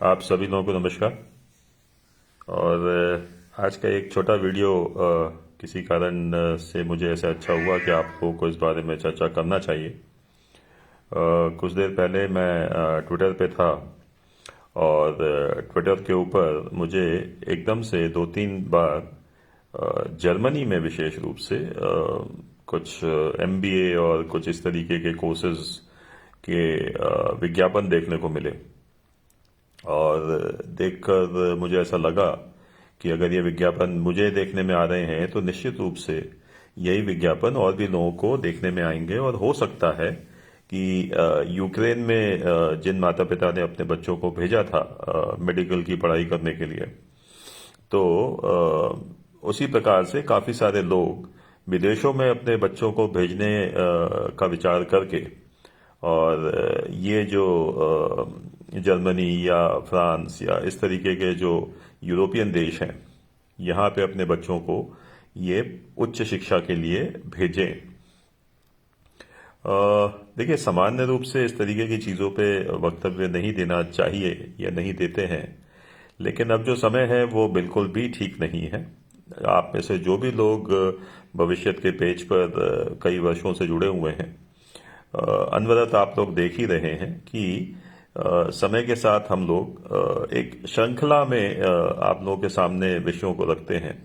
आप सभी लोगों को नमस्कार। और आज का एक छोटा वीडियो किसी कारण से मुझे ऐसा अच्छा हुआ कि आप लोगों को इस बारे में चर्चा करना चाहिए। कुछ देर पहले मैं ट्विटर पे था और ट्विटर के ऊपर मुझे एकदम से दो तीन बार जर्मनी में विशेष रूप से कुछ एमबीए और कुछ इस तरीके के कोर्सेज के विज्ञापन देखने को मिले। और देखकर मुझे ऐसा लगा कि अगर ये विज्ञापन मुझे देखने में आ रहे हैं तो निश्चित रूप से यही विज्ञापन और भी लोगों को देखने में आएंगे। और हो सकता है कि यूक्रेन में जिन माता पिता ने अपने बच्चों को भेजा था मेडिकल की पढ़ाई करने के लिए, तो उसी प्रकार से काफ़ी सारे लोग विदेशों में अपने बच्चों को भेजने का विचार करके और ये जो जर्मनी या फ्रांस या इस तरीके के जो यूरोपियन देश हैं, यहाँ पे अपने बच्चों को ये उच्च शिक्षा के लिए भेजें। देखिए, सामान्य रूप से इस तरीके की चीज़ों पे वक्तव्य नहीं देना चाहिए या नहीं देते हैं, लेकिन अब जो समय है वो बिल्कुल भी ठीक नहीं है। आप में से जो भी लोग भविष्य के पेज पर कई वर्षों से जुड़े हुए हैं, अनवरत आप लोग देख ही रहे हैं कि समय के साथ हम लोग एक श्रृंखला में आप लोगों के सामने विषयों को रखते हैं।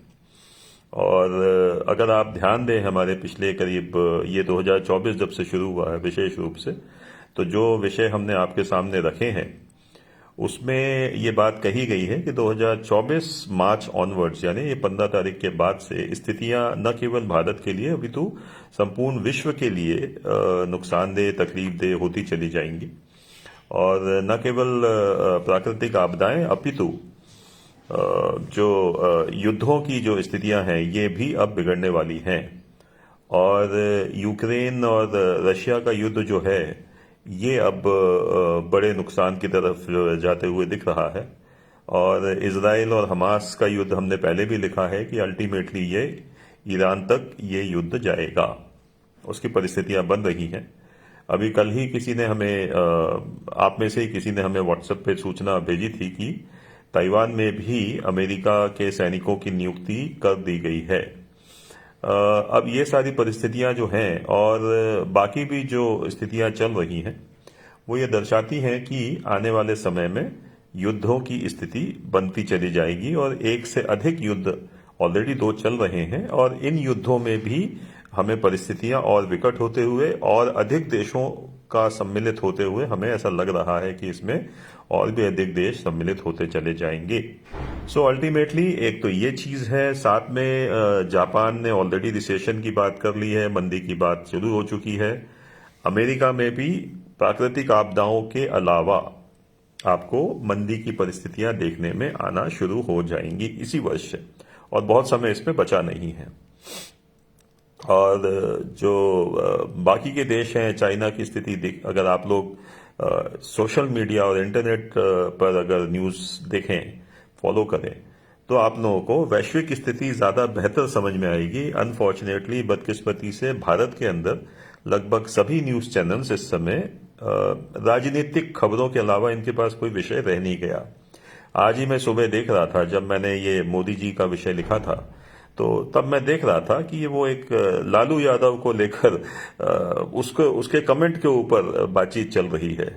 और अगर आप ध्यान दें, हमारे पिछले करीब ये 2024 जब से शुरू हुआ है विशेष रूप से, तो जो विषय हमने आपके सामने रखे हैं उसमें ये बात कही गई है कि 2024 मार्च ऑनवर्ड्स, यानी ये 15 तारीख के बाद से स्थितियां न केवल भारत के लिए अपितु संपूर्ण विश्व के लिए नुकसानदेह तकलीफदेह होती चली जाएंगी। और न केवल प्राकृतिक आपदाएं अपितु जो युद्धों की जो स्थितियां हैं ये भी अब बिगड़ने वाली हैं। और यूक्रेन और रशिया का युद्ध जो है ये अब बड़े नुकसान की तरफ जाते हुए दिख रहा है। और इजराइल और हमास का युद्ध हमने पहले भी लिखा है कि अल्टीमेटली ये ईरान तक ये युद्ध जाएगा, उसकी परिस्थितियां बन रही हैं। अभी कल ही किसी ने हमें आप में से ही किसी ने हमें व्हाट्सएप पे सूचना भेजी थी कि ताइवान में भी अमेरिका के सैनिकों की नियुक्ति कर दी गई है। अब ये सारी परिस्थितियां जो हैं और बाकी भी जो स्थितियां चल रही हैं वो ये दर्शाती हैं कि आने वाले समय में युद्धों की स्थिति बनती चली जाएगी। और एक से अधिक युद्ध ऑलरेडी 2 चल रहे हैं और इन युद्धों में भी हमें परिस्थितियां और विकट होते हुए और अधिक देशों का सम्मिलित होते हुए हमें ऐसा लग रहा है कि इसमें और भी अधिक देश सम्मिलित होते चले जाएंगे। सो अल्टीमेटली एक तो ये चीज़ है, साथ में जापान ने ऑलरेडी रिसेशन की बात कर ली है, मंदी की बात शुरू हो चुकी है। अमेरिका में भी प्राकृतिक आपदाओं के अलावा आपको मंदी की परिस्थितियां देखने में आना शुरू हो जाएंगी इसी वर्ष से, और बहुत समय इसमें बचा नहीं है। और जो बाकी के देश हैं, चाइना की स्थिति अगर आप लोग सोशल मीडिया और इंटरनेट पर अगर न्यूज़ देखें, फॉलो करें, तो आप लोगों को वैश्विक स्थिति ज़्यादा बेहतर समझ में आएगी। अनफॉर्चुनेटली, बदकिस्मती से भारत के अंदर लगभग सभी न्यूज़ चैनल्स इस समय राजनीतिक खबरों के अलावा इनके पास कोई विषय रह नहीं गया। आज ही मैं सुबह देख रहा था, जब मैंने ये मोदी जी का विषय लिखा था, तो तब मैं देख रहा था कि वो एक लालू यादव को लेकर उसके कमेंट के ऊपर बातचीत चल रही है।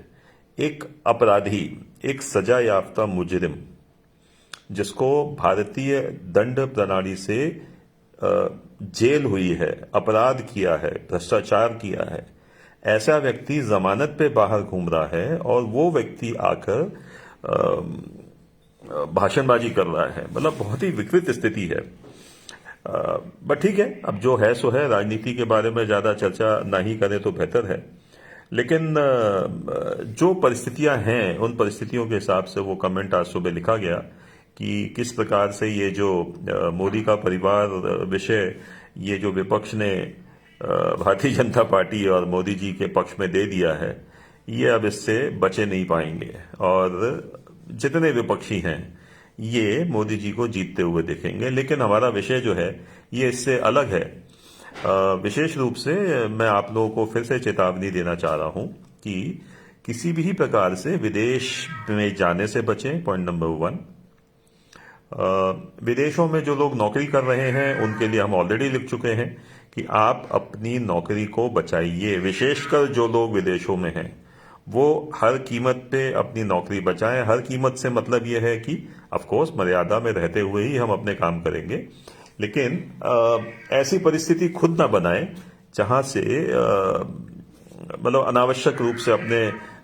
एक अपराधी, एक सजा याफ्ता मुजरिम जिसको भारतीय दंड प्रणाली से जेल हुई है, अपराध किया है, भ्रष्टाचार किया है, ऐसा व्यक्ति जमानत पे बाहर घूम रहा है और वो व्यक्ति आकर भाषणबाजी कर रहा है। मतलब बहुत ही विकृत स्थिति है। बट ठीक है, अब जो है सो है। राजनीति के बारे में ज़्यादा चर्चा ना ही करें तो बेहतर है। लेकिन जो परिस्थितियां हैं उन परिस्थितियों के हिसाब से वो कमेंट आज सुबह लिखा गया कि किस प्रकार से ये जो मोदी का परिवार विषय, ये जो विपक्ष ने भारतीय जनता पार्टी और मोदी जी के पक्ष में दे दिया है, ये अब इससे बचे नहीं पाएंगे। और जितने विपक्षी हैं ये मोदी जी को जीतते हुए देखेंगे। लेकिन हमारा विषय जो है ये इससे अलग है। विशेष रूप से मैं आप लोगों को फिर से चेतावनी देना चाह रहा हूं कि किसी भी प्रकार से विदेश में जाने से बचें, पॉइंट नंबर 1। विदेशों में जो लोग नौकरी कर रहे हैं उनके लिए हम ऑलरेडी लिख चुके हैं कि आप अपनी नौकरी को बचाइए। विशेषकर जो लोग विदेशों में हैं वो हर कीमत पे अपनी नौकरी बचाएं। हर कीमत से मतलब यह है कि ऑफ कोर्स मर्यादा में रहते हुए ही हम अपने काम करेंगे, लेकिन ऐसी परिस्थिति खुद ना बनाएं जहां से मतलब अनावश्यक रूप से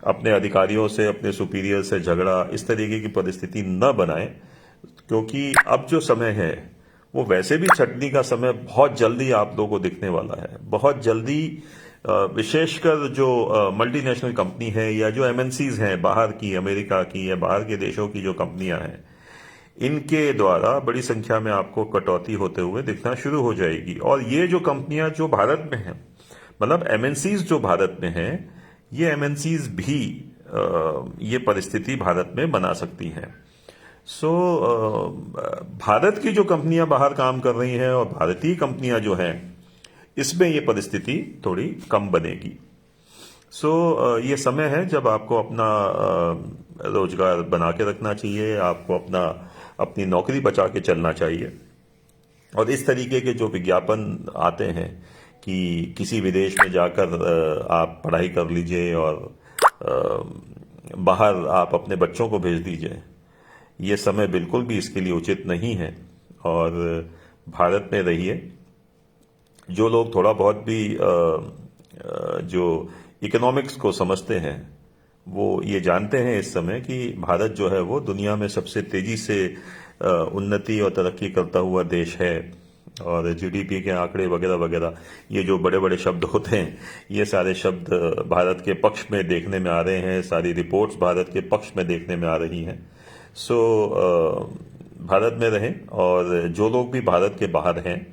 अपने अधिकारियों से, अपने सुपीरियर से झगड़ा, इस तरीके की परिस्थिति न बनाएं। क्योंकि अब जो समय है वो वैसे भी छटनी का समय बहुत जल्दी आप लोगों को दिखने वाला है। बहुत जल्दी विशेषकर जो मल्टीनेशनल कंपनी है या जो एमएनसीज हैं बाहर की, अमेरिका की या बाहर के देशों की जो कंपनियां हैं, इनके द्वारा बड़ी संख्या में आपको कटौती होते हुए दिखना शुरू हो जाएगी। और ये जो कंपनियां जो भारत में हैं, मतलब एमएनसीज जो भारत में हैं, ये एमएनसीज भी ये परिस्थिति भारत में बना सकती हैं। सो भारत की जो कंपनियां बाहर काम कर रही हैं और भारतीय कंपनियां जो हैं, इसमें ये परिस्थिति थोड़ी कम बनेगी। सो ये समय है जब आपको अपना रोजगार बना के रखना चाहिए, आपको अपनी नौकरी बचा के चलना चाहिए। और इस तरीके के जो विज्ञापन आते हैं कि किसी विदेश में जाकर आप पढ़ाई कर लीजिए और बाहर आप अपने बच्चों को भेज दीजिए, ये समय बिल्कुल भी इसके लिए उचित नहीं है। और भारत में रहिए। जो लोग थोड़ा बहुत भी जो इकोनॉमिक्स को समझते हैं वो ये जानते हैं इस समय कि भारत जो है वो दुनिया में सबसे तेजी से उन्नति और तरक्की करता हुआ देश है। और जीडीपी के आंकड़े वगैरह वगैरह, ये जो बड़े बड़े शब्द होते हैं, ये सारे शब्द भारत के पक्ष में देखने में आ रहे हैं। सारी रिपोर्ट्स भारत के पक्ष में देखने में आ रही हैं। सो भारत में रहें। और जो लोग भी भारत के बाहर हैं,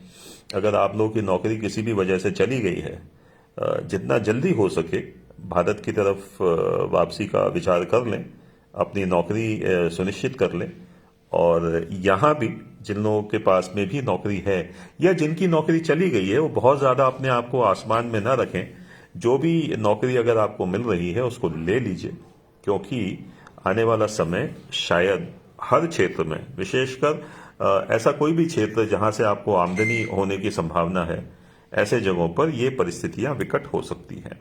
अगर आप लोगों की नौकरी किसी भी वजह से चली गई है, जितना जल्दी हो सके भारत की तरफ वापसी का विचार कर लें, अपनी नौकरी सुनिश्चित कर लें। और यहाँ भी जिन लोगों के पास में भी नौकरी है या जिनकी नौकरी चली गई है, वो बहुत ज़्यादा अपने आप को आसमान में ना रखें। जो भी नौकरी अगर आपको मिल रही है उसको ले लीजिए, क्योंकि आने वाला समय शायद हर क्षेत्र में, विशेषकर ऐसा कोई भी क्षेत्र जहां से आपको आमदनी होने की संभावना है, ऐसे जगहों पर ये परिस्थितियां विकट हो सकती हैं।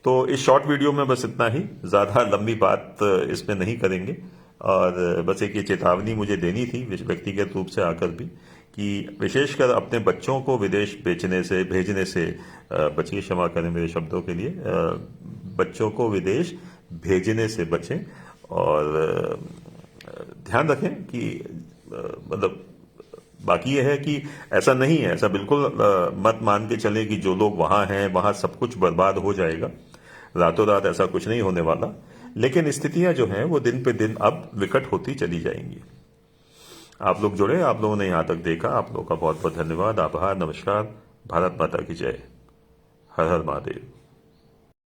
तो इस शॉर्ट वीडियो में बस इतना ही, ज़्यादा लंबी बात इसमें नहीं करेंगे। और बस एक ये चेतावनी मुझे देनी थी व्यक्तिगत रूप से आकर भी, कि विशेषकर अपने बच्चों को विदेश भेजने से बचिए, क्षमा करें मेरे शब्दों के लिए, बच्चों को विदेश भेजने से बचें। और ध्यान रखें कि मतलब बाकी यह है कि ऐसा नहीं है, ऐसा बिल्कुल मत मान के चले कि जो लोग वहां हैं वहां सब कुछ बर्बाद हो जाएगा। रातों रात ऐसा कुछ नहीं होने वाला, लेकिन स्थितियां जो हैं वो दिन पे दिन अब विकट होती चली जाएंगी। आप लोग जुड़े, आप लोगों ने यहां तक देखा, आप लोगों का बहुत बहुत धन्यवाद, आभार, नमस्कार। भारत माता की जय। हर हर महादेव।